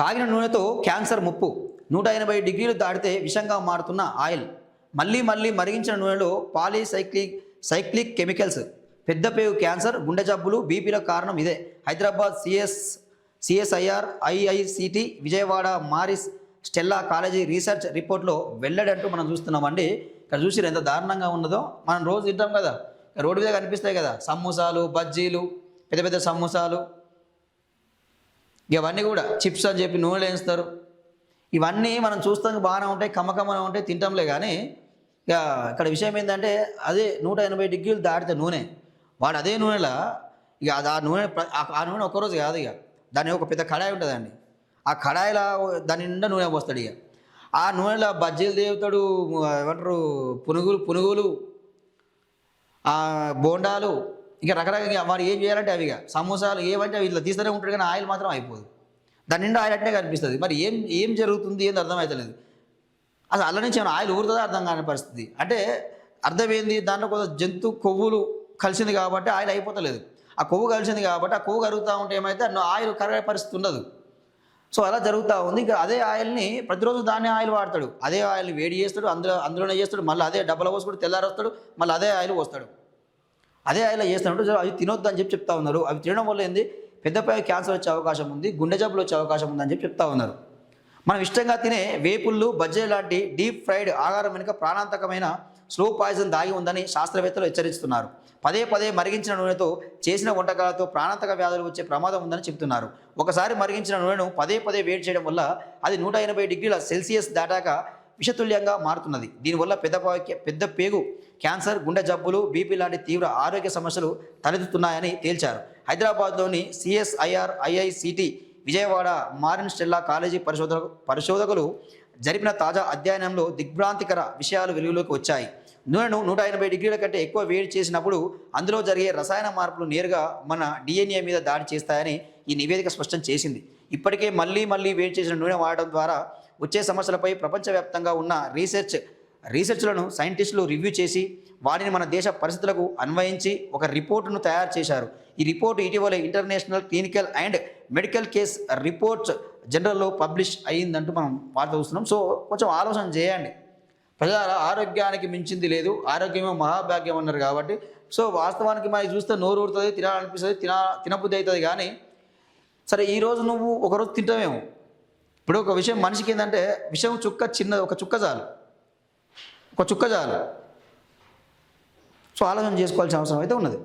కాగిన నూనెతో క్యాన్సర్ ముప్పు 180 డిగ్రీలు దాటితే విషంగా మారుతున్న ఆయిల్ మళ్ళీ మళ్ళీ మరిగించిన నూనెలో సైక్లిక్ కెమికల్స్ పెద్ద పేగు క్యాన్సర్ గుండె జబ్బులు బీపీలకు కారణం ఇదే. Hyderabad CSIR IICT Vijayawada Maris Stella college research రిపోర్ట్లో వెల్లడంటూ మనం చూస్తున్నామండి. ఇక్కడ చూసి ఎంత దారుణంగా ఉన్నదో. మనం రోజు తింటాం కదా, రోడ్డు మీద కనిపిస్తాయి కదా సమోసాలు బజ్జీలు, పెద్ద పెద్ద సమోసాలు, ఇవన్నీ కూడా చిప్స్ అని చెప్పి నూనెలు వేస్తారు. ఇవన్నీ మనం చూస్తానికి బాగానే ఉంటాయి, కమ్మకమ్మగా ఉంటాయి, తింటాంలే. కానీ ఇక ఇక్కడ విషయం ఏంటంటే అదే 180 డిగ్రీలు దాటితే నూనె వాడు అదే నూనెలా ఇక ఆ నూనె ఒక్కరోజు కాదు, ఇక దాని ఒక పెద్ద కడాయి ఉంటుందండి. ఆ కడాయిలా దాని నిండా నూనె పోస్తాడు. ఇక ఆ నూనెలో బజ్జీలు దేవుతాడు, ఏమంటారు పునుగులు బోండాలు, ఇంకా రకరకాల వాడు ఏం చేయాలంటే అవి ఇక సమోసాలు ఏమంటే అవి ఇట్లా తీస్తూనే ఉంటాడు. కానీ ఆయిల్ మాత్రం అయిపోదు, దాని నిండా ఆయిల్ అట్నే కనిపిస్తుంది. మరి ఏం జరుగుతుంది ఏంది అర్థమవుతలేదు. అసలు అల్ల నుంచి ఏమైనా ఆయిల్ ఊరుతుందో అర్థం కాని పరిస్థితి. అంటే అర్థమైంది, దాంట్లో కొంత జంతు కొవ్వులు కలిసింది కాబట్టి ఆయిల్ అయిపోతలేదు. ఆ కొవ్వు కలిసింది కాబట్టి ఆ కొవ్వు కరుగుతూ ఉంటే ఏమైతే ఆయిల్ కరిగే పరిస్థితి ఉండదు. సో అలా జరుగుతూ ఉంది. ఇంకా అదే ఆయిల్ని ప్రతిరోజు దాన్ని ఆయిల్ వాడతాడు, అదే ఆయిల్ని వేడి చేస్తాడు, అందులోనే చేస్తాడు, మళ్ళీ అదే డబ్బులు పోసుకుంటూ తెల్లారి వస్తాడు, మళ్ళీ అదే ఆయిల్ పోస్తాడు, అదే ఆయిల్ చేస్తాడు. అవి తినొద్దు అని చెప్తా ఉన్నారు. అవి తినడం వల్ల ఏంది పెద్దపై క్యాన్సర్ వచ్చే అవకాశం ఉంది, గుండె జబ్బులు వచ్చే అవకాశం ఉంది అని చెప్తా ఉన్నారు. మనం ఇష్టంగా తినే వేపుళ్ళు బజ్జీ లాంటి డీప్ ఫ్రైడ్ ఆహారం వెనుక ప్రాణాంతకమైన స్లో పాయిజన్ దాగి ఉందని శాస్త్రవేత్తలు హెచ్చరిస్తున్నారు. పదే మరిగించిన నూనెతో చేసిన వంటకాలతో ప్రాణాంతక వ్యాధులు వచ్చే ప్రమాదం ఉందని చెబుతున్నారు. ఒకసారి మరిగించిన నూనెను పదే వేడి చేయడం వల్ల అది 180 డిగ్రీల సెల్సియస్ దాటాక విషతుల్యంగా మారుతున్నది. దీనివల్ల పెద్ద పేగు క్యాన్సర్, గుండె జబ్బులు, బీపీ లాంటి తీవ్ర ఆరోగ్య సమస్యలు తలెత్తుతున్నాయని తేల్చారు. హైదరాబాద్లోని CSIR IICT Vijayawada Maris Stella college పరిశోధకులు జరిపిన తాజా అధ్యయనంలో దిగ్భ్రాంతికర విషయాలు వెలుగులోకి వచ్చాయి. నూనెను 180 డిగ్రీల కంటే ఎక్కువ వేడి చేసినప్పుడు అందులో జరిగే రసాయన మార్పులు నేరుగా మన డిఎన్ఏ మీద దాడి చేస్తాయని ఈ నివేదిక స్పష్టం చేసింది. ఇప్పటికే మళ్ళీ వేడి చేసిన నూనె వాడడం ద్వారా వచ్చే సమస్యలపై ప్రపంచవ్యాప్తంగా ఉన్న రీసెర్చ్లను సైంటిస్టులు రివ్యూ చేసి వాటిని మన దేశ పరిస్థితులకు అన్వయించి ఒక రిపోర్టును తయారు చేశారు. ఈ రిపోర్టు ఇటీవల international clinical and medical case reports జనరల్లో పబ్లిష్ అయ్యిందంటూ మనం వార్త చూస్తున్నాం. సో కొంచెం ఆలోచన చేయండి. ప్రజల ఆరోగ్యానికి మించింది లేదు, ఆరోగ్యమే మహాభాగ్యం అన్నారు కాబట్టి. సో వాస్తవానికి మనకి చూస్తే నోరు ఊరుతుంది, తినాలనిపిస్తుంది, తినబుద్ధి అవుతుంది. కానీ సరే ఈరోజు నువ్వు ఒకరోజు తింటావేమో. ఇప్పుడు ఒక విషయం మనిషికి ఏంటంటే విషయం ఒక చుక్క చాలు. సో ఆలోచన చేసుకోవాల్సిన అవసరం అయితే ఉన్నది.